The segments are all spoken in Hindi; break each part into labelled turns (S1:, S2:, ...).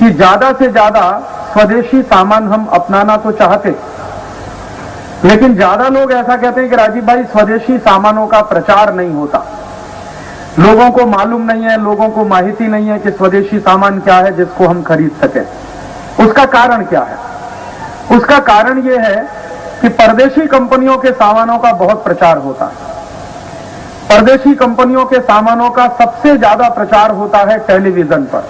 S1: कि ज्यादा से ज्यादा स्वदेशी सामान हम अपनाना तो चाहते, लेकिन ज्यादा लोग ऐसा कहते हैं कि राजीव भाई स्वदेशी सामानों का प्रचार नहीं होता, लोगों को मालूम नहीं है, लोगों को माहिती नहीं है कि स्वदेशी सामान क्या है जिसको हम खरीद सकें। उसका कारण क्या है? उसका कारण यह है कि परदेशी कंपनियों के सामानों का बहुत प्रचार होता है। परदेशी कंपनियों के सामानों का सबसे ज्यादा प्रचार होता है टेलीविजन पर।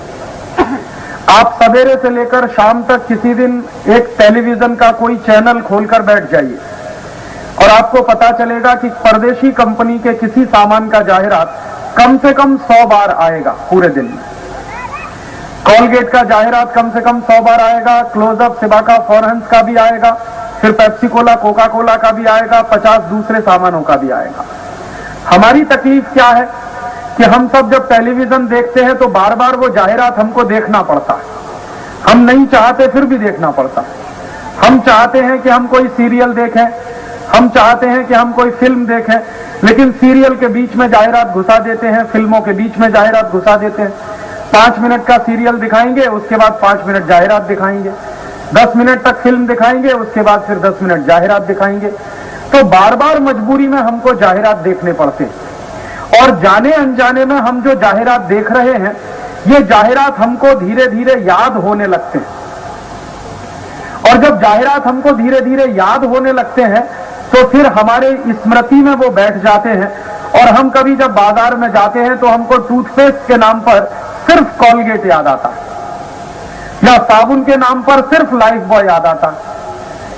S1: आप सवेरे से लेकर शाम तक किसी दिन एक टेलीविजन का कोई चैनल खोलकर बैठ जाइए और आपको पता चलेगा कि परदेशी कंपनी के किसी सामान का जाहिरात कम से कम 100 बार आएगा पूरे दिन में। कॉलगेट का जाहिरात कम से कम 100 बार आएगा, क्लोजअप, सिबाका, फॉरहंस का भी आएगा, फिर पेप्सी कोला, कोका कोला का भी आएगा, 50 दूसरे सामानों का भी आएगा। हमारी तकलीफ क्या है कि हम सब जब टेलीविजन देखते हैं तो बार बार वो जाहिरात हमको देखना पड़ता है। हम नहीं चाहते फिर भी देखना पड़ता है। हम चाहते हैं कि हम कोई सीरियल देखें, हम चाहते हैं कि हम कोई फिल्म देखें, लेकिन सीरियल के बीच में जाहिरात घुसा देते हैं, फिल्मों के बीच में जाहिरात घुसा देते हैं। 5 मिनट का सीरियल दिखाएंगे, उसके बाद 5 मिनट जाहिरात दिखाएंगे, 10 मिनट तक फिल्म दिखाएंगे, उसके बाद फिर 10 मिनट जाहिरात दिखाएंगे। तो बार बार मजबूरी में हमको जाहिरात देखने पड़ते हैं, और जाने अनजाने में हम जो जाहिरात देख रहे हैं, ये जाहिरात हमको धीरे धीरे याद होने लगते हैं। और जब जाहिरात हमको धीरे धीरे याद होने लगते हैं तो फिर हमारे स्मृति में वो बैठ जाते हैं, और हम कभी जब बाजार में जाते हैं तो हमको टूथपेस्ट के नाम पर सिर्फ कॉलगेट याद आता है, या साबुन के नाम पर सिर्फ लाइफ बॉय याद आता है,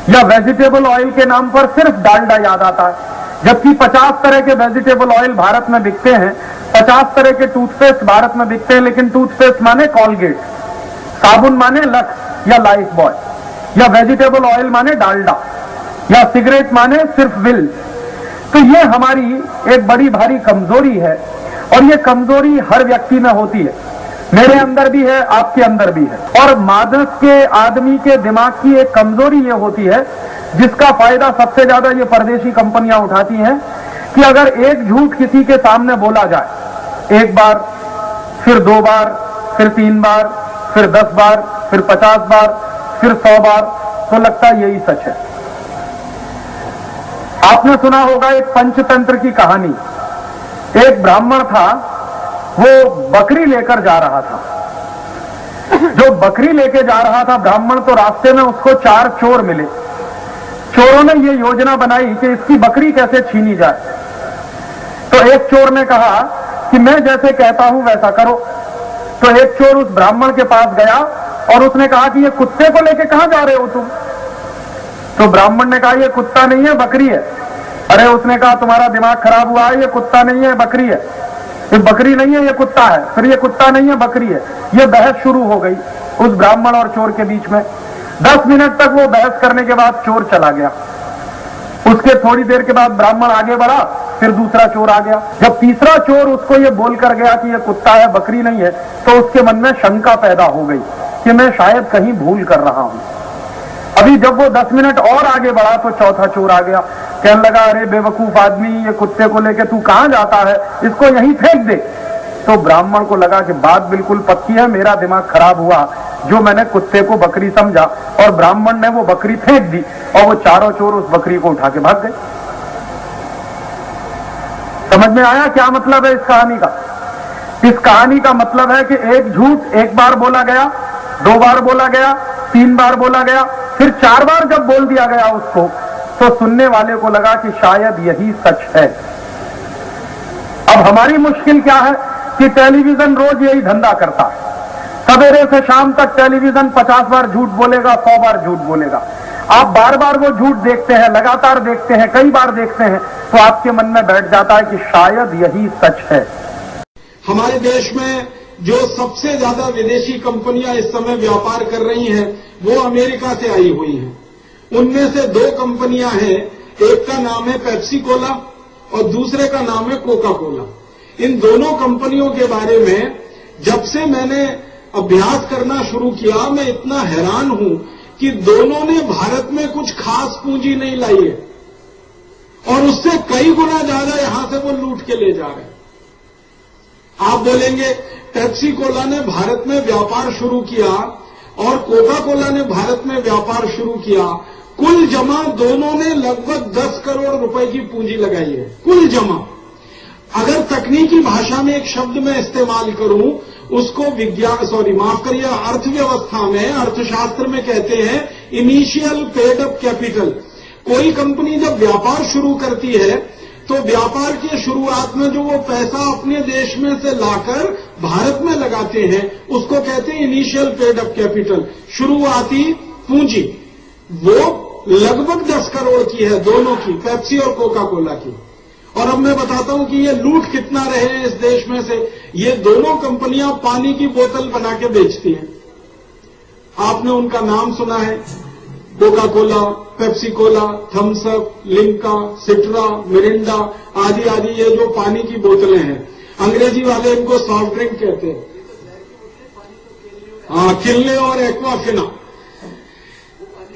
S1: या वेजिटेबल ऑयल के नाम पर सिर्फ डालडा याद आता है। जबकि 50 तरह के वेजिटेबल ऑयल भारत में बिकते हैं, 50 तरह के टूथपेस्ट भारत में बिकते हैं, लेकिन टूथपेस्ट माने कॉलगेट, साबुन माने लक्स या लाइफ बॉय, या वेजिटेबल ऑयल माने डालडा, या सिगरेट माने सिर्फ विल। तो ये हमारी एक बड़ी भारी कमजोरी है, और ये कमजोरी हर व्यक्ति में होती है। मेरे अंदर भी है, आपके अंदर भी है। और मादक के आदमी के दिमाग की एक कमजोरी ये होती है, जिसका फायदा सबसे ज्यादा ये परदेशी कंपनियां उठाती हैं, कि अगर एक झूठ किसी के सामने बोला जाए, 1 बार, फिर 2 बार, फिर 3 बार, फिर 10 बार, फिर 50 बार, फिर 100 बार, तो लगता है यही सच है। आपने सुना होगा एक पंचतंत्र की कहानी। एक ब्राह्मण था, वो बकरी लेकर जा रहा था। जो बकरी लेके जा रहा था ब्राह्मण, तो रास्ते में उसको 4 चोर मिले। चोरों ने ये योजना बनाई कि इसकी बकरी कैसे छीनी जाए। तो एक चोर ने कहा कि मैं जैसे कहता हूं वैसा करो। तो एक चोर उस ब्राह्मण के पास गया और उसने कहा कि ये कुत्ते को लेके कहां जा रहे हो तुम? तो ब्राह्मण ने कहा ये कुत्ता नहीं है, बकरी है। अरे उसने कहा तुम्हारा दिमाग खराब हुआ है, ये कुत्ता नहीं है, बकरी है। ये बकरी नहीं है, ये कुत्ता है। फिर ये कुत्ता नहीं है, बकरी है। ये बहस शुरू हो गई उस ब्राह्मण और चोर के बीच में। 10 मिनट तक वो बहस करने के बाद चोर चला गया। उसके थोड़ी देर के बाद ब्राह्मण आगे बढ़ा, फिर दूसरा चोर आ गया। जब तीसरा चोर उसको ये बोल कर गया कि ये कुत्ता है, बकरी नहीं है, तो उसके मन में शंका पैदा हो गई कि मैं शायद कहीं भूल कर रहा हूं। अभी जब वो 10 मिनट और आगे बढ़ा तो चौथा चोर आ गया। कहने लगा अरे बेवकूफ आदमी, ये कुत्ते को लेके तू कहां जाता है, इसको यहीं फेंक दे। तो ब्राह्मण को लगा कि बात बिल्कुल पक्की है, मेरा दिमाग खराब हुआ जो मैंने कुत्ते को बकरी समझा, और ब्राह्मण ने वो बकरी फेंक दी, और वो चारों चोर उस बकरी को उठा के भाग गए। समझ में आया क्या मतलब है इस कहानी का? इस कहानी का मतलब है कि एक झूठ 1 बार बोला गया, 2 बार बोला गया, 3 बार बोला गया, फिर 4 बार जब बोल दिया गया उसको, तो सुनने वाले को लगा कि शायद यही सच है। अब हमारी मुश्किल क्या है कि टेलीविजन रोज यही धंधा करता है। सवेरे से शाम तक टेलीविजन 50 बार झूठ बोलेगा, 100 बार झूठ बोलेगा। आप बार बार वो झूठ देखते हैं, लगातार देखते हैं, कई बार देखते हैं, तो आपके मन में बैठ जाता है कि शायद यही सच है।
S2: हमारे देश में जो सबसे ज्यादा विदेशी कंपनियां इस समय व्यापार कर रही हैं, वो अमेरिका से आई हुई हैं। उनमें से 2 कंपनियां हैं, एक का नाम है पेप्सी कोला और दूसरे का नाम है कोका कोला। इन दोनों कंपनियों के बारे में जब से मैंने अभ्यास करना शुरू किया, मैं इतना हैरान हूं कि दोनों ने भारत में कुछ खास पूंजी नहीं लाई है, और उससे कई गुना ज्यादा यहां से वो लूट के ले जा रहे हैं। आप बोलेंगे पेप्सी कोला ने भारत में व्यापार शुरू किया और कोका कोला ने भारत में व्यापार शुरू किया, कुल जमा दोनों ने लगभग 10 करोड़ रुपए की पूंजी लगाई है, कुल जमा। अगर तकनीकी भाषा में एक शब्द में इस्तेमाल करूं, उसको अर्थव्यवस्था में, अर्थशास्त्र में कहते हैं इनिशियल पेड अप कैपिटल। कोई कंपनी जब व्यापार शुरू करती है तो व्यापार की शुरुआत में जो वो पैसा अपने देश में से लाकर भारत में लगाते हैं, उसको कहते हैं इनिशियल पेड अप कैपिटल, शुरुआती पूंजी। वो लगभग 10 करोड़ की है, दोनों की, पेप्सी और कोका कोला की। और अब मैं बताता हूं कि ये लूट कितना रहे हैं इस देश में से। ये दोनों कंपनियां पानी की बोतल बना के बेचती हैं। आपने उनका नाम सुना है, Coca Cola, Pepsi Cola, Thums Up, Limca, Citra, Mirinda आदि आदि, ये जो पानी की बोतलें हैं, अंग्रेजी वाले इनको सॉफ्ट ड्रिंक कहते हैं। हाँ, किनले और एक्वाफिना।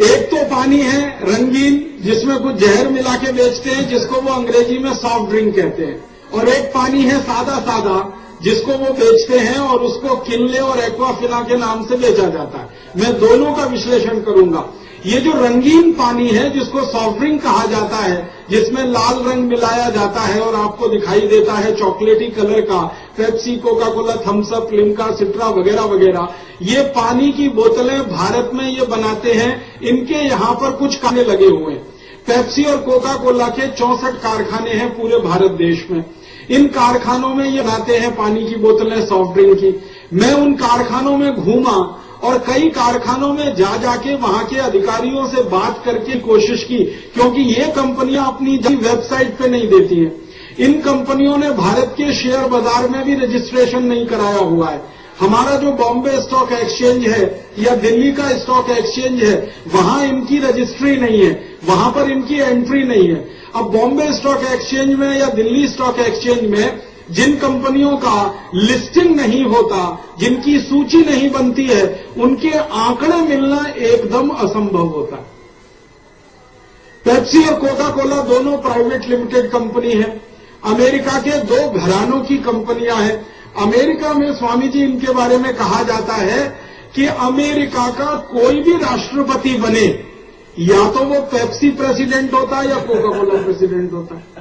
S2: एक तो पानी है रंगीन जिसमें कुछ जहर मिला के बेचते हैं, जिसको वो अंग्रेजी में सॉफ्ट ड्रिंक कहते हैं, और एक पानी है सादा सादा जिसको वो बेचते हैं और उसको किनले और एक्वाफिना के नाम से बेचा जाता है। मैं दोनों का विश्लेषण करूंगा। ये जो रंगीन पानी है जिसको सॉफ्ट ड्रिंक कहा जाता है, जिसमें लाल रंग मिलाया जाता है और आपको दिखाई देता है चॉकलेटी कलर का, Pepsi, Coca Cola, Thums Up, Limca, Citra वगैरह वगैरह, ये पानी की बोतलें भारत में ये बनाते हैं। इनके यहां पर कुछ कारखाने लगे हुए हैं। पेप्सी और कोका कोला के 64 कारखाने हैं पूरे भारत देश में। इन कारखानों में ये बनाते हैं पानी की बोतलें, सॉफ्ट ड्रिंक की। मैं उन कारखानों में घूमा और कई कारखानों में जाके वहां के अधिकारियों से बात करके कोशिश की, क्योंकि ये कंपनियां अपनी वेबसाइट पे नहीं देती हैं। इन कंपनियों ने भारत के शेयर बाजार में भी रजिस्ट्रेशन नहीं कराया हुआ है। हमारा जो बॉम्बे स्टॉक एक्सचेंज है या दिल्ली का स्टॉक एक्सचेंज है, वहां इनकी रजिस्ट्री नहीं है, वहां पर इनकी एंट्री नहीं है। अब बॉम्बे स्टॉक एक्सचेंज में या दिल्ली स्टॉक एक्सचेंज में जिन कंपनियों का लिस्टिंग नहीं होता, जिनकी सूची नहीं बनती है, उनके आंकड़े मिलना एकदम असंभव होता है। पेप्सी और कोका कोला दोनों प्राइवेट लिमिटेड कंपनी है। अमेरिका के 2 घरानों की कंपनियां हैं। अमेरिका में स्वामी जी इनके बारे में कहा जाता है कि अमेरिका का कोई भी राष्ट्रपति बने, या तो वो पेप्सी प्रेसिडेंट होता है या कोका कोला प्रेसिडेंट होता है।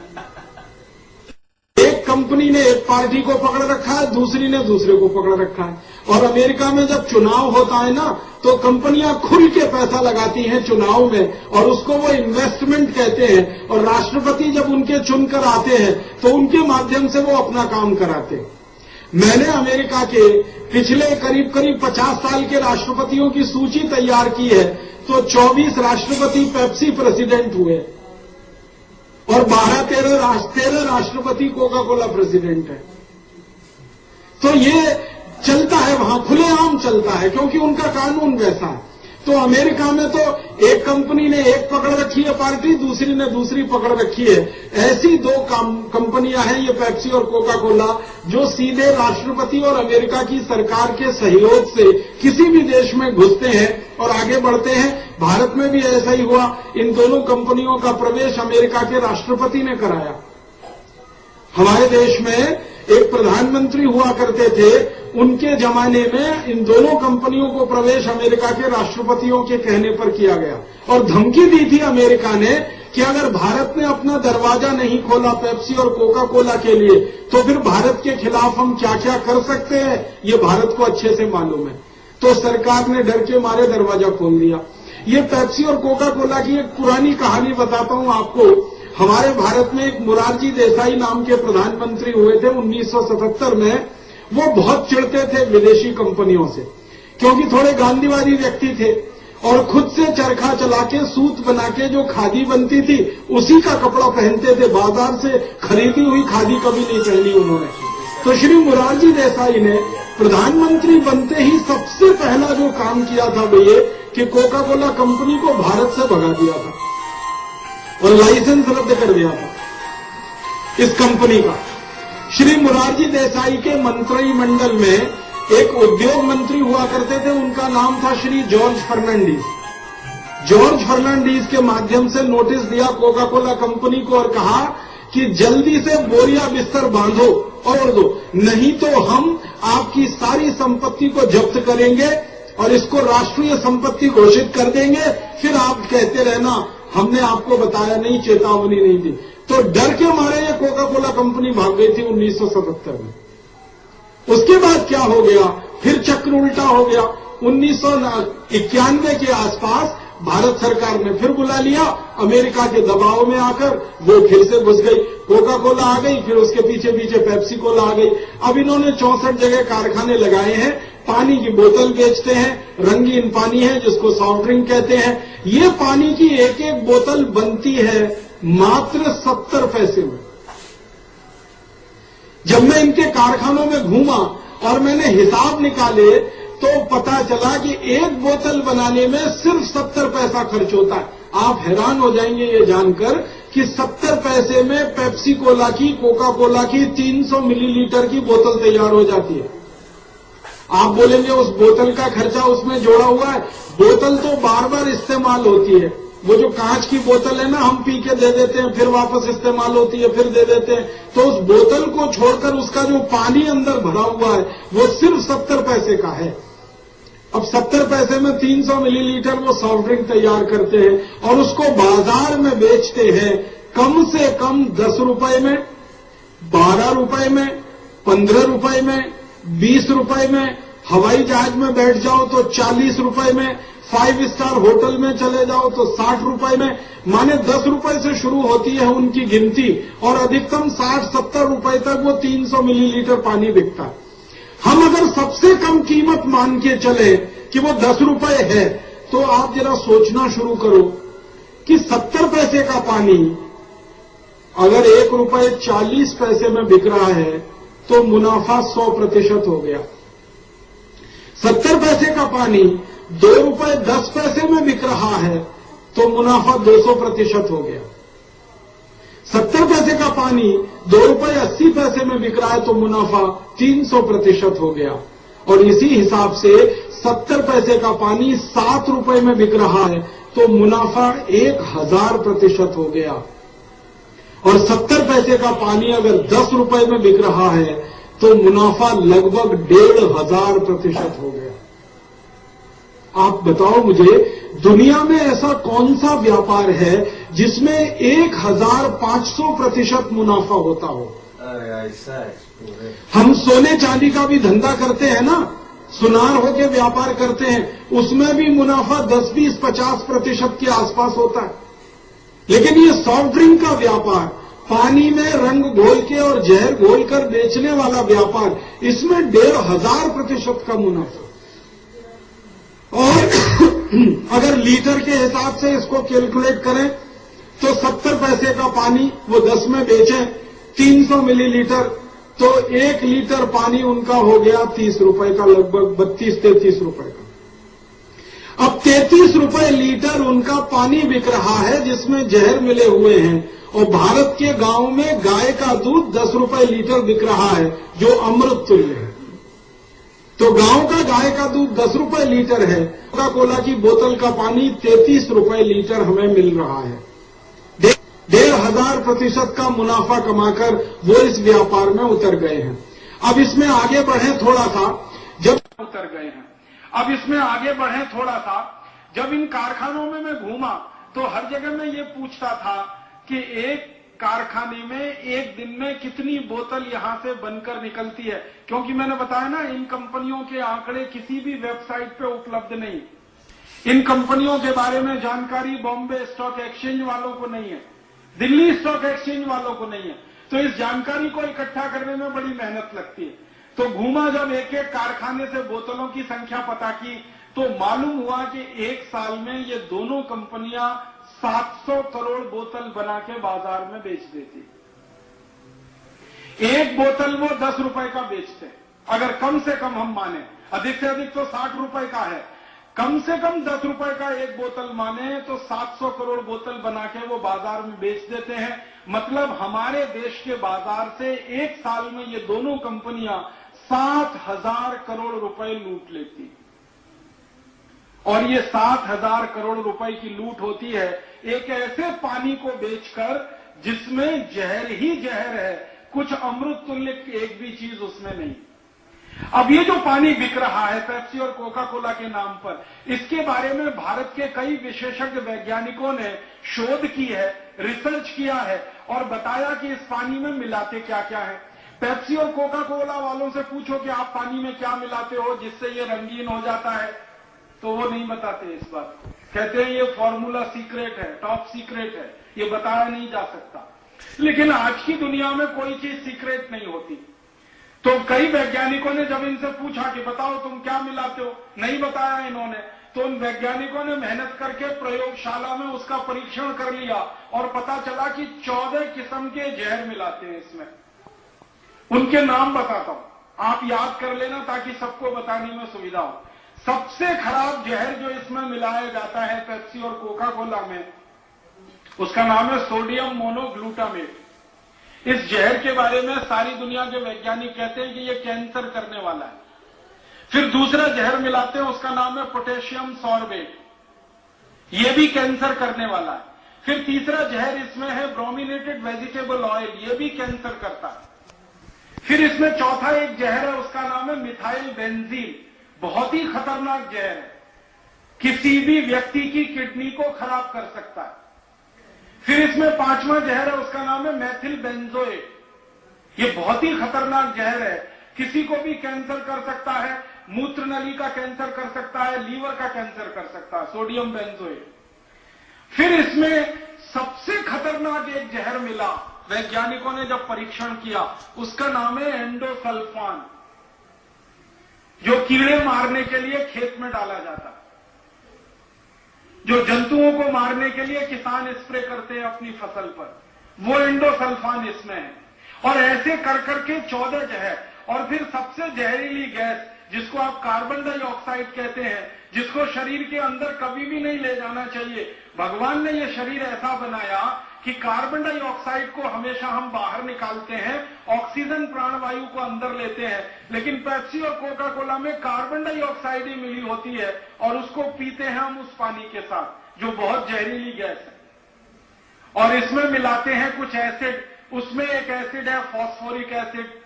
S2: एक कंपनी ने एक पार्टी को पकड़ रखा है, दूसरी ने दूसरे को पकड़ रखा है। और अमेरिका में जब चुनाव होता है ना, तो कंपनियां खुल के पैसा लगाती हैं चुनाव में, और उसको वो इन्वेस्टमेंट कहते हैं। और राष्ट्रपति जब उनके चुनकर आते हैं तो उनके माध्यम से वो अपना काम कराते हैं। मैंने अमेरिका के पिछले करीब 50 साल के राष्ट्रपतियों की सूची तैयार की है, तो 24 राष्ट्रपति पेप्सी प्रेसिडेंट हुए और 13 राष्ट्रपति कोका कोला प्रेसिडेंट है। तो ये चलता है, वहां खुलेआम चलता है, क्योंकि उनका कानून वैसा है। तो अमेरिका में तो एक कंपनी ने एक पकड़ रखी है पार्टी, दूसरी ने दूसरी पकड़ रखी है। ऐसी 2 कंपनियां हैं ये पेप्सी और कोका कोला, जो सीधे राष्ट्रपति और अमेरिका की सरकार के सहयोग से किसी भी देश में घुसते हैं और आगे बढ़ते हैं। भारत में भी ऐसा ही हुआ। इन दोनों कंपनियों का प्रवेश अमेरिका के राष्ट्रपति ने कराया। हमारे देश में एक प्रधानमंत्री हुआ करते थे, उनके जमाने में इन दोनों कंपनियों को प्रवेश अमेरिका के राष्ट्रपतियों के कहने पर किया गया। और धमकी दी थी अमेरिका ने कि अगर भारत ने अपना दरवाजा नहीं खोला पेप्सी और कोका कोला के लिए, तो फिर भारत के खिलाफ हम क्या क्या कर सकते हैं, ये भारत को अच्छे से मालूम है। तो सरकार ने डर के मारे दरवाजा खोल दिया। ये पेप्सी और कोका कोला की एक पुरानी कहानी बताता हूं आपको। हमारे भारत में एक मोरारजी देसाई नाम के प्रधानमंत्री हुए थे 1977 में। वो बहुत चिढ़ते थे विदेशी कंपनियों से, क्योंकि थोड़े गांधीवादी व्यक्ति थे और खुद से चरखा चला के सूत बना के जो खादी बनती थी उसी का कपड़ा पहनते थे। बाजार से खरीदी हुई खादी कभी नहीं पहनी उन्होंने। तो श्री मोरारजी देसाई ने प्रधानमंत्री बनते ही सबसे पहला जो काम किया था वो ये कि कोका कोला कंपनी को भारत से भगा दिया था और लाइसेंस रद्द कर दिया था इस कंपनी का। श्री मोरारजी देसाई के मंत्रिमंडल में एक उद्योग मंत्री हुआ करते थे, उनका नाम था श्री जॉर्ज फर्नांडीज। जॉर्ज फर्नांडीज के माध्यम से नोटिस दिया कोका कोला कंपनी को और कहा कि जल्दी से बोरिया बिस्तर बांधो और दो, नहीं तो हम आपकी सारी संपत्ति को जब्त करेंगे और इसको राष्ट्रीय संपत्ति घोषित कर देंगे, फिर आप कहते रहना हमने आपको बताया नहीं, चेतावनी नहीं दी। तो डर के मारे ये कोका कोला कंपनी भाग गई थी 1977 में। उसके बाद क्या हो गया, फिर चक्र उल्टा हो गया। 1991 के आसपास भारत सरकार ने फिर बुला लिया, अमेरिका के दबाव में आकर वो फिर से घुस गई, कोका कोला आ गई, फिर उसके पीछे पीछे पेप्सी कोला आ गई। अब इन्होंने 64 जगह कारखाने लगाए हैं, पानी की बोतल बेचते हैं, रंगीन पानी है जिसको सॉफ्ट ड्रिंक कहते हैं। ये पानी की एक एक बोतल बनती है मात्र 70 पैसे में। जब मैं इनके कारखानों में घूमा और मैंने हिसाब निकाले तो पता चला कि एक बोतल बनाने में सिर्फ 70 पैसा खर्च होता है। आप हैरान हो जाएंगे ये जानकर कि 70 पैसे में पेप्सी कोला की, कोका कोला की 300 मिलीलीटर की बोतल तैयार हो जाती है। आप बोलेंगे उस बोतल का खर्चा उसमें जोड़ा हुआ है। बोतल तो बार बार इस्तेमाल होती है। वो जो कांच की बोतल है ना, हम पी के दे देते हैं, फिर वापस इस्तेमाल होती है, फिर दे देते हैं। तो उस बोतल को छोड़कर उसका जो पानी अंदर भरा हुआ है वो सिर्फ 70 पैसे का है। अब 70 पैसे में 300 मिलीलीटर वो सॉफ्ट ड्रिंक तैयार करते हैं और उसको बाजार में बेचते हैं कम से कम 10 रुपए में, 12 रुपए में, 15 रुपए में, 20 रुपए में। हवाई जहाज में बैठ जाओ तो 40 रुपए में, 5 स्टार होटल में चले जाओ तो 60 रुपए में। माने 10 रुपए से शुरू होती है उनकी गिनती और अधिकतम 60-70 रुपए तक वो 300 मिलीलीटर पानी बिकता है। हम अगर सबसे कम कीमत मान के चले कि वो 10 रुपए है, तो आप जरा सोचना शुरू करो कि 70 पैसे का पानी अगर 1 रुपए 40 पैसे में बिक रहा है तो मुनाफा 100% हो गया। 70 पैसे का पानी 2 रुपए 10 पैसे में बिक रहा है तो मुनाफा 200% हो गया। 70 पैसे का पानी 2 रुपए 80 पैसे में बिक रहा है तो मुनाफा 300% हो गया। और इसी हिसाब से 70 पैसे का पानी 7 रुपए में बिक रहा है तो मुनाफा 1000% हो गया। और 70 पैसे का पानी अगर 10 रुपए में बिक रहा है तो मुनाफा लगभग 1500% हो गया। आप बताओ मुझे, दुनिया में ऐसा कौन सा व्यापार है जिसमें 1500% मुनाफा होता हो? हम सोने चांदी का भी धंधा करते हैं ना, सुनार होके व्यापार करते हैं, उसमें भी मुनाफा 10, 20, 50% के आसपास होता है। लेकिन ये सॉफ्ट ड्रिंक का व्यापार, पानी में रंग घोल के और जहर घोल कर बेचने वाला व्यापार, इसमें 1500% का मुनाफा। और अगर लीटर के हिसाब से इसको कैलकुलेट करें तो 70 पैसे का पानी वो 10 में बेचें 300 मिलीलीटर, तो 1 लीटर पानी उनका हो गया 30 रुपए का, लगभग 32-33 रुपए का। अब 33 रुपए लीटर उनका पानी बिक रहा है जिसमें जहर मिले हुए हैं। और भारत के गांव में गाय का दूध 10 रुपए लीटर बिक रहा है जो अमृत तुल्य है। तो गांव का गाय का दूध 10 रुपए लीटर है, कोका कोला की बोतल का पानी 33 रुपए लीटर हमें मिल रहा है। 1500% का मुनाफा कमाकर वो इस व्यापार में उतर गए हैं। अब इसमें आगे बढ़े थोड़ा सा, जब उतर गए हैं, अब इसमें आगे बढ़े थोड़ा सा, जब इन कारखानों में मैं घूमा तो हर जगह मैं ये पूछता था कि एक कारखाने में एक दिन में कितनी बोतल यहां से बनकर निकलती है, क्योंकि मैंने बताया ना इन कंपनियों के आंकड़े किसी भी वेबसाइट पे उपलब्ध नहीं। इन कंपनियों के बारे में जानकारी बॉम्बे स्टॉक एक्सचेंज वालों को नहीं है, दिल्ली स्टॉक एक्सचेंज वालों को नहीं है। तो इस जानकारी को इकट्ठा करने में बड़ी मेहनत लगती है। तो घूमा जब एक एक कारखाने से बोतलों की संख्या पता की तो मालूम हुआ कि एक साल में ये दोनों कंपनियां 700 करोड़ बोतल बना के बाजार में बेच देती। एक बोतल वो 10 रुपए का बेचते, अगर कम से कम हम माने, अधिक से अधिक तो 60 रुपए का है, कम से कम 10 रुपए का एक बोतल माने तो 700 करोड़ बोतल बना के वो बाजार में बेच देते हैं। मतलब हमारे देश के बाजार से एक साल में ये दोनों कंपनियां 7,000 करोड़ रुपए लूट लेती। और ये 7,000 करोड़ रुपए की लूट होती है एक ऐसे पानी को बेचकर जिसमें जहर ही जहर है, कुछ अमृत तुल्य एक भी चीज उसमें नहीं।
S1: अब ये जो पानी बिक रहा है पेप्सी और कोका कोला के नाम पर, इसके बारे में भारत के कई विशेषज्ञ वैज्ञानिकों ने शोध की है, रिसर्च किया है और बताया कि इस पानी में मिलाते क्या क्या है। पेप्सी और कोका कोला वालों से पूछो कि आप पानी में क्या मिलाते हो जिससे ये रंगीन हो जाता है, तो वो नहीं बताते इस बात को। कहते हैं ये फॉर्मूला सीक्रेट है, टॉप सीक्रेट है, ये बताया नहीं जा सकता। लेकिन आज की दुनिया में कोई चीज सीक्रेट नहीं होती। तो कई वैज्ञानिकों ने जब इनसे पूछा कि बताओ तुम क्या मिलाते हो, नहीं बताया इन्होंने, तो उन वैज्ञानिकों ने मेहनत करके प्रयोगशाला में उसका परीक्षण कर लिया और पता चला कि 14 किस्म के जहर मिलाते हैं इसमें। उनके नाम बताता हूं, आप याद कर लेना ताकि सबको बताने में सुविधा हो। सबसे खराब जहर जो इसमें मिलाया जाता है पेप्सी और कोका कोला में, उसका नाम है सोडियम मोनोग्लूटामेट। इस जहर के बारे में सारी दुनिया के वैज्ञानिक कहते हैं कि यह कैंसर करने वाला है। फिर दूसरा जहर मिलाते हैं, उसका नाम है पोटेशियम सॉर्बेट, यह भी कैंसर करने वाला है। फिर तीसरा जहर इसमें है ब्रोमिनेटेड वेजिटेबल ऑयल, यह भी कैंसर करता है। फिर इसमें चौथा एक जहर है, उसका नाम है मिथाइल बेंजीन, बहुत ही खतरनाक जहर है, किसी भी व्यक्ति की किडनी को खराब कर सकता है। फिर इसमें पांचवा जहर है, उसका नाम है मैथिल बेंजोएट, ये बहुत ही खतरनाक जहर है, किसी को भी कैंसर कर सकता है, मूत्र नली का कैंसर कर सकता है, लीवर का कैंसर कर सकता है, सोडियम बेंजोएट। फिर इसमें सबसे खतरनाक एक जहर मिला, वैज्ञानिकों ने जब परीक्षण किया, उसका नाम है एंडोसल्फान, जो कीड़े मारने के लिए खेत में डाला जाता है, जो जंतुओं को मारने के लिए किसान स्प्रे करते हैं अपनी फसल पर, वो एंडोसल्फान इसमें है। और ऐसे कर करके 14 जहर। और फिर सबसे जहरीली गैस जिसको आप कार्बन डाइऑक्साइड कहते हैं, जिसको शरीर के अंदर कभी भी नहीं ले जाना चाहिए। भगवान ने ये शरीर ऐसा बनाया कि कार्बन डाइऑक्साइड को हमेशा हम बाहर निकालते हैं, ऑक्सीजन प्राणवायु को अंदर लेते हैं, लेकिन पेप्सी और कोका कोला में कार्बन डाइऑक्साइड ही मिली होती है और उसको पीते हैं हम उस पानी के साथ, जो बहुत जहरीली गैस है। और इसमें मिलाते हैं कुछ एसिड, उसमें एक एसिड है फॉस्फोरिक एसिड,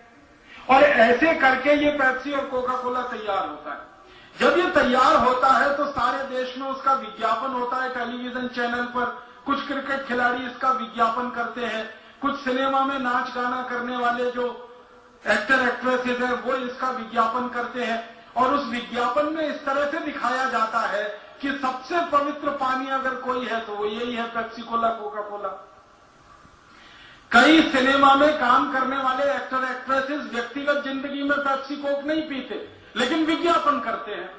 S1: और ऐसे करके ये पेप्सी और कोका कोला तैयार होता है। जब ये तैयार होता है तो सारे देश में उसका विज्ञापन होता है टेलीविजन चैनल पर, कुछ क्रिकेट खिलाड़ी इसका विज्ञापन करते हैं, कुछ सिनेमा में नाच गाना करने वाले जो एक्टर एक्ट्रेसेस हैं वो इसका विज्ञापन करते हैं। और उस विज्ञापन में इस तरह से दिखाया जाता है कि सबसे पवित्र पानी अगर कोई है तो वो यही है, पेप्सी कोला कोका कोला। कई सिनेमा में काम करने वाले एक्टर एक्ट्रेसेस व्यक्तिगत जिंदगी में पेप्सी कोक नहीं पीते, लेकिन विज्ञापन करते हैं,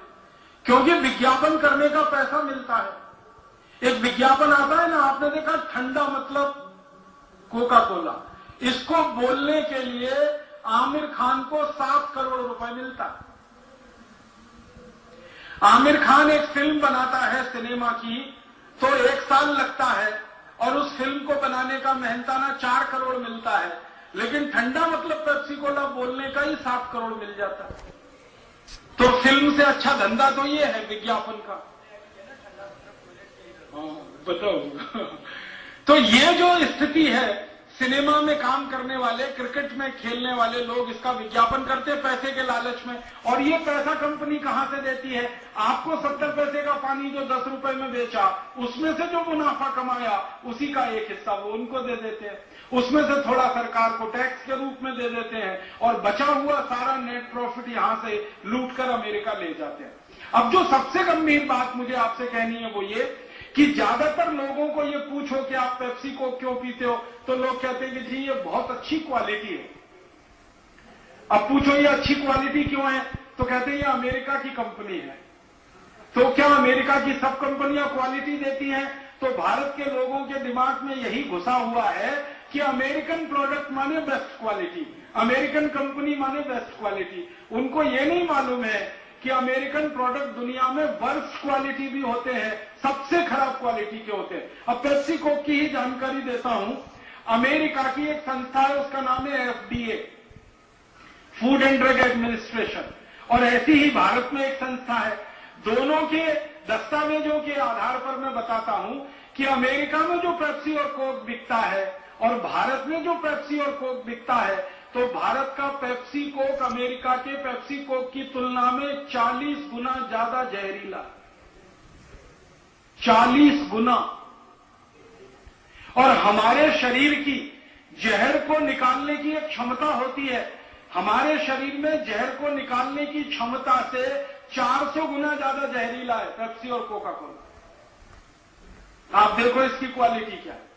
S1: क्योंकि विज्ञापन करने का पैसा मिलता है। एक विज्ञापन आता है ना, आपने देखा, ठंडा मतलब कोका कोला, इसको बोलने के लिए आमिर खान को 7 करोड़ रुपए मिलता है। आमिर खान एक फिल्म बनाता है सिनेमा की तो 1 साल लगता है और उस फिल्म को बनाने का मेहनताना 4 करोड़ मिलता है, लेकिन ठंडा मतलब पेप्सी कोला बोलने का ही 7 करोड़ मिल जाता है। तो फिल्म से अच्छा धंधा तो ये है विज्ञापन का। बताओ। तो ये जो स्थिति है, सिनेमा में काम करने वाले, क्रिकेट में खेलने वाले लोग इसका विज्ञापन करते हैं पैसे के लालच में, और ये पैसा कंपनी कहां से देती है? आपको 70 पैसे का पानी जो 10 रुपए में बेचा, उसमें से जो मुनाफा कमाया उसी का एक हिस्सा वो उनको दे देते हैं, उसमें से थोड़ा सरकार को टैक्स के रूप में दे देते हैं, और बचा हुआ सारा नेट प्रॉफिट यहां से लूट कर अमेरिका ले जाते हैं। अब जो सबसे गंभीर बात मुझे आपसे कहनी है वो ये कि ज्यादातर लोगों को ये पूछो कि आप पेप्सी को क्यों पीते हो, तो लोग कहते हैं कि जी ये बहुत अच्छी क्वालिटी है। अब पूछो ये अच्छी क्वालिटी क्यों है, तो कहते हैं ये अमेरिका की कंपनी है। तो क्या अमेरिका की सब कंपनियां क्वालिटी देती हैं? तो भारत के लोगों के दिमाग में यही घुसा हुआ है कि अमेरिकन प्रोडक्ट माने बेस्ट क्वालिटी, अमेरिकन कंपनी माने बेस्ट क्वालिटी। उनको ये नहीं मालूम है कि अमेरिकन प्रोडक्ट दुनिया में वर्स्ट क्वालिटी भी होते हैं, सबसे खराब क्वालिटी के होते हैं। अब पेप्सी कोक की ही जानकारी देता हूं। अमेरिका की एक संस्था है, उसका नाम है FDA, food and drug administration, और ऐसी ही भारत में एक संस्था है। दोनों के दस्तावेजों के आधार पर मैं बताता हूं कि अमेरिका में जो पेप्सी और कोक बिकता है और भारत में जो पेप्सी और कोक बिकता है, तो भारत का पेप्सी कोक अमेरिका के पेप्सी कोक की तुलना में 40 गुना ज्यादा जहरीला, 40 गुना। और हमारे शरीर की जहर को निकालने की एक क्षमता होती है, हमारे शरीर में जहर को निकालने की क्षमता से 400 गुना ज्यादा जहरीला है पेप्सी और कोका कोला। आप देखो इसकी क्वालिटी क्या है।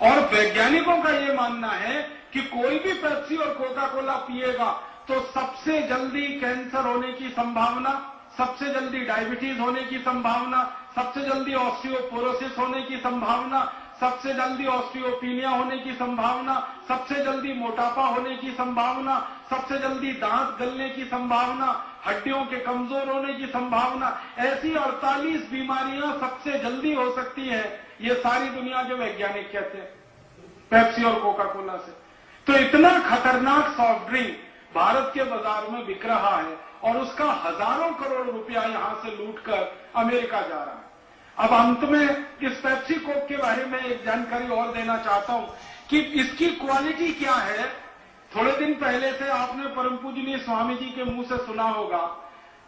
S1: और वैज्ञानिकों का यह मानना है कि कोई भी पेप्सी और कोका कोला पिएगा तो सबसे जल्दी कैंसर होने की संभावना, सबसे जल्दी डायबिटीज होने की संभावना, सबसे जल्दी ऑस्टियोपोरोसिस होने की संभावना, सबसे जल्दी ऑस्टियोपीनिया होने की संभावना, सबसे जल्दी मोटापा होने की संभावना, सबसे जल्दी दांत गलने की संभावना, हड्डियों के कमजोर होने की संभावना, ऐसी 48 बीमारियां सबसे जल्दी हो सकती है। ये सारी दुनिया के वैज्ञानिक कहते हैं पेप्सी और कोका कोला से। तो इतना खतरनाक सॉफ्ट ड्रिंक भारत के बाजार में बिक रहा है और उसका हजारों करोड़ रुपया यहां से लूटकर अमेरिका जा रहा है। अब अंत में इस पेप्सी कोक के बारे में एक जानकारी और देना चाहता हूं कि इसकी क्वालिटी क्या है। थोड़े दिन पहले से आपने परम पूजनीय स्वामी जी के मुंह से सुना होगा,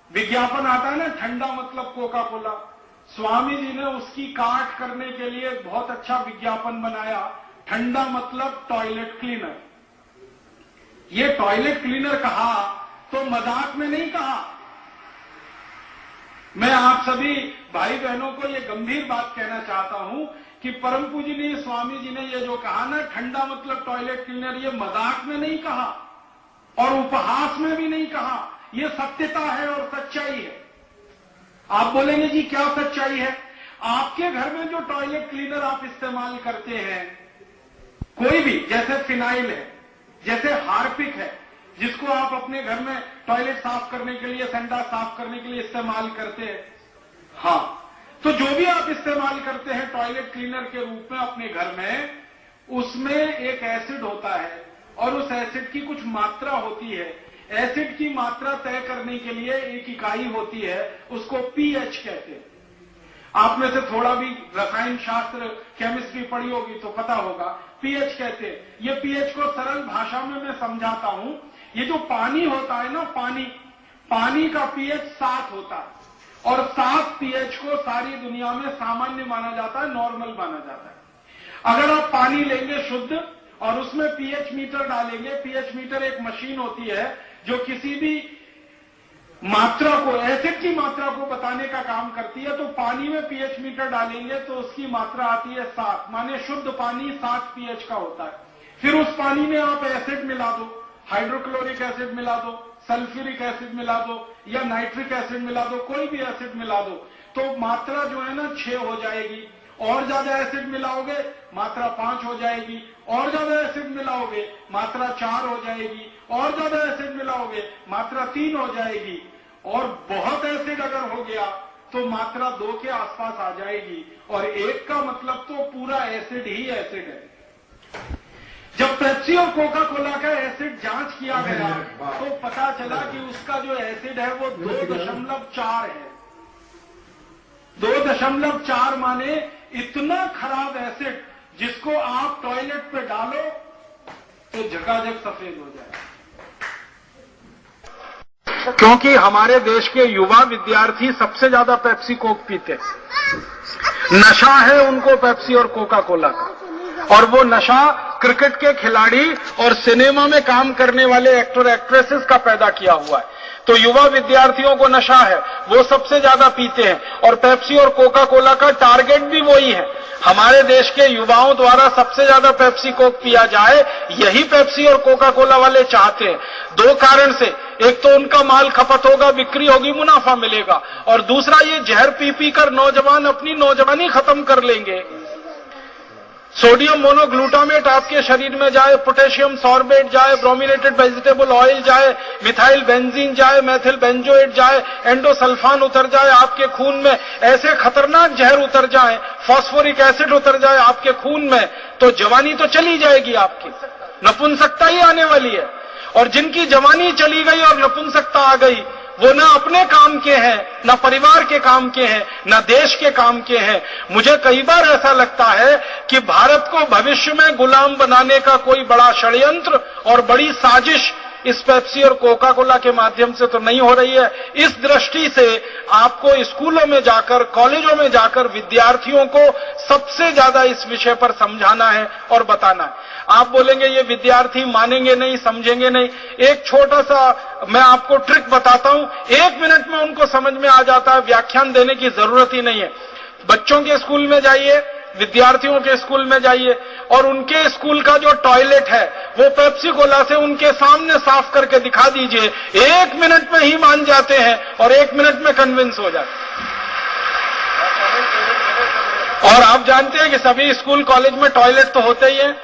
S1: विज्ञापन आता है ना, ठंडा मतलब कोका कोला। स्वामी जी ने उसकी काट करने के लिए बहुत अच्छा विज्ञापन बनाया, ठंडा मतलब टॉयलेट क्लीनर। ये टॉयलेट क्लीनर कहा तो मजाक में नहीं कहा। मैं आप सभी भाई बहनों को ये गंभीर बात कहना चाहता हूं कि परम पूजनीय स्वामी जी ने ये जो कहा ना, ठंडा मतलब टॉयलेट क्लीनर, ये मजाक में नहीं कहा और उपहास में भी नहीं कहा, ये सत्यता है और सच्चाई है। आप बोलेंगे जी क्या सच्चाई है? आपके घर में जो टॉयलेट क्लीनर आप इस्तेमाल करते हैं, कोई भी, जैसे फिनाइल है, जैसे हार्पिक है, जिसको आप अपने घर में टॉयलेट साफ करने के लिए, संडास साफ करने के लिए इस्तेमाल करते हैं, हाँ, तो जो भी आप इस्तेमाल करते हैं टॉयलेट क्लीनर के रूप में अपने घर में, उसमें एक एसिड होता है और उस एसिड की कुछ मात्रा होती है। एसिड की मात्रा तय करने के लिए एक इकाई होती है, उसको पीएच कहते हैं। आप में से थोड़ा भी रसायन शास्त्र, केमिस्ट्री पढ़ी होगी तो पता होगा, पीएच कहते हैं। ये पीएच को सरल भाषा में मैं समझाता हूं। ये जो पानी होता है ना, पानी का पीएच 7 होता है और 7 पीएच को सारी दुनिया में सामान्य माना जाता है, नॉर्मल माना जाता है। अगर आप पानी लेंगे शुद्ध और उसमें पीएच मीटर डालेंगे, पीएच मीटर एक मशीन होती है जो किसी भी मात्रा को, एसिड की मात्रा को बताने का काम करती है। तो पानी में पीएच मीटर डालेंगे तो उसकी मात्रा आती है 7, माने शुद्ध पानी 7 पीएच का होता है। फिर उस पानी में आप एसिड मिला दो, हाइड्रोक्लोरिक एसिड मिला दो, सल्फ्यूरिक एसिड मिला दो या नाइट्रिक एसिड मिला दो, कोई भी एसिड मिला दो, तो मात्रा जो है ना 6 हो जाएगी। और ज्यादा एसिड मिलाओगे मात्रा 5 हो जाएगी, और ज्यादा एसिड मिलाओगे मात्रा 4 हो जाएगी, और ज्यादा एसिड मिलाओगे मात्रा 3 हो जाएगी, और बहुत एसिड अगर हो गया तो मात्रा 2 के आसपास आ जाएगी। और 1 का मतलब तो पूरा एसिड ही एसिड है। जब पेप्सी और कोका कोला का एसिड जांच किया गया तो पता चला कि उसका जो एसिड है वो 2.4 है। 2.4 माने इतना खराब एसिड जिसको आप टॉयलेट पे डालो तो झकाझक सफेद हो जाए। क्योंकि हमारे देश के युवा विद्यार्थी सबसे ज्यादा पेप्सी कोक पीते, नशा है उनको पेप्सी और कोका कोला का, और वो नशा क्रिकेट के खिलाड़ी और सिनेमा में काम करने वाले एक्टर एक्ट्रेसेस का पैदा किया हुआ है। तो युवा विद्यार्थियों को नशा है, वो सबसे ज्यादा पीते हैं, और पेप्सी और कोका कोला का टारगेट भी वही है। हमारे देश के युवाओं द्वारा सबसे ज्यादा पेप्सी कोक पिया जाए, यही पेप्सी और कोका कोला वाले चाहते हैं। 2 कारण से, एक तो उनका माल खपत होगा, बिक्री होगी, मुनाफा मिलेगा, और दूसरा ये जहर पी पी कर नौजवान अपनी नौजवानी खत्म कर लेंगे। सोडियम मोनोग्लूटामेट आपके शरीर में जाए, पोटेशियम सॉर्बेट जाए, ब्रोमिनेटेड वेजिटेबल ऑयल जाए, मिथाइल बेंजीन जाए, मेथिल बेंजोएट जाए, एंडोसल्फान उतर जाए आपके खून में, ऐसे खतरनाक जहर उतर जाए, फास्फोरिक एसिड उतर जाए आपके खून में, तो जवानी तो चली जाएगी आपकी, नपुंसकता ही आने वाली है। और जिनकी जवानी चली गई और नपुंसकता आ गई वो ना अपने काम के हैं, ना परिवार के काम के हैं, ना देश के काम के हैं। मुझे कई बार ऐसा लगता है कि भारत को भविष्य में गुलाम बनाने का कोई बड़ा षड्यंत्र और बड़ी साजिश इस पेप्सी और कोका कोला के माध्यम से तो नहीं हो रही है। इस दृष्टि से आपको स्कूलों में जाकर, कॉलेजों में जाकर विद्यार्थियों को सबसे ज्यादा इस विषय पर समझाना है और बताना है। आप बोलेंगे ये विद्यार्थी मानेंगे नहीं, समझेंगे नहीं। एक छोटा सा मैं आपको ट्रिक बताता हूं, 1 मिनट में उनको समझ में आ जाता है, व्याख्यान देने की जरूरत ही नहीं है। बच्चों के स्कूल में जाइए, विद्यार्थियों के स्कूल में जाइए और उनके स्कूल का जो टॉयलेट है वो पेप्सी कोला से उनके सामने साफ करके दिखा दीजिए, 1 मिनट में ही मान जाते हैं और 1 मिनट में कन्विंस हो जाते हैं। और आप जानते हैं कि सभी स्कूल कॉलेज में टॉयलेट तो होते ही हैं,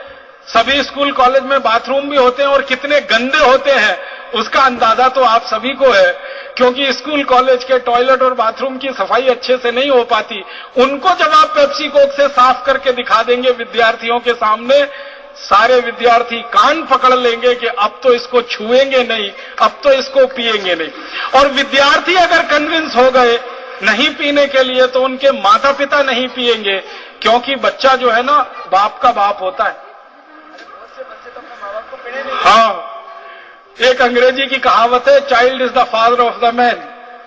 S1: सभी स्कूल कॉलेज में बाथरूम भी होते हैं और कितने गंदे होते हैं उसका अंदाजा तो आप सभी को है, क्योंकि स्कूल कॉलेज के टॉयलेट और बाथरूम की सफाई अच्छे से नहीं हो पाती। उनको जब आप पेप्सी कोक से साफ करके दिखा देंगे विद्यार्थियों के सामने, सारे विद्यार्थी कान पकड़ लेंगे कि अब तो इसको छुएंगे नहीं, अब तो इसको पिएंगे नहीं। और विद्यार्थी अगर कन्विंस हो गए नहीं पीने के लिए तो उनके माता पिता नहीं पिएंगे, क्योंकि बच्चा जो है ना बाप का बाप होता है। हाँ, एक अंग्रेजी की कहावत है, child is the father of the man,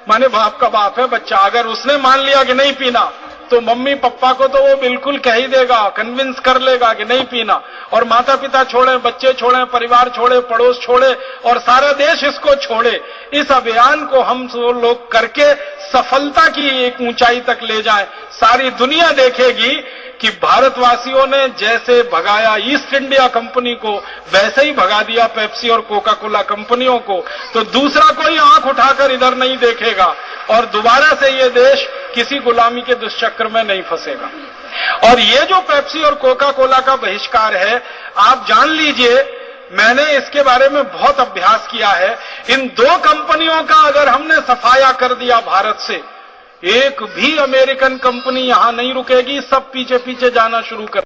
S1: माने बाप का बाप है बच्चा। अगर उसने मान लिया कि नहीं पीना तो मम्मी पापा को तो वो बिल्कुल कह ही देगा, कन्विंस कर लेगा कि नहीं पीना। और माता पिता छोड़े, बच्चे छोड़े, परिवार छोड़े, पड़ोस छोड़े और सारा देश इसको छोड़े। इस अभियान को हम सब लोग करके सफलता की एक ऊंचाई तक ले जाएं। सारी दुनिया देखेगी कि भारतवासियों ने जैसे भगाया ईस्ट इंडिया कंपनी को वैसे ही भगा दिया पेप्सी और कोका कोला कंपनियों को, तो दूसरा कोई आंख उठाकर इधर नहीं देखेगा और दोबारा से ये देश किसी गुलामी के दुष्चक्र में नहीं फंसेगा। और ये जो पेप्सी और कोका कोला का बहिष्कार है, आप जान लीजिए, मैंने इसके बारे में बहुत अभ्यास किया है। इन 2 कंपनियों का अगर हमने सफाया कर दिया भारत से, एक भी अमेरिकन कंपनी यहां नहीं रुकेगी, सब पीछे पीछे जाना शुरू कर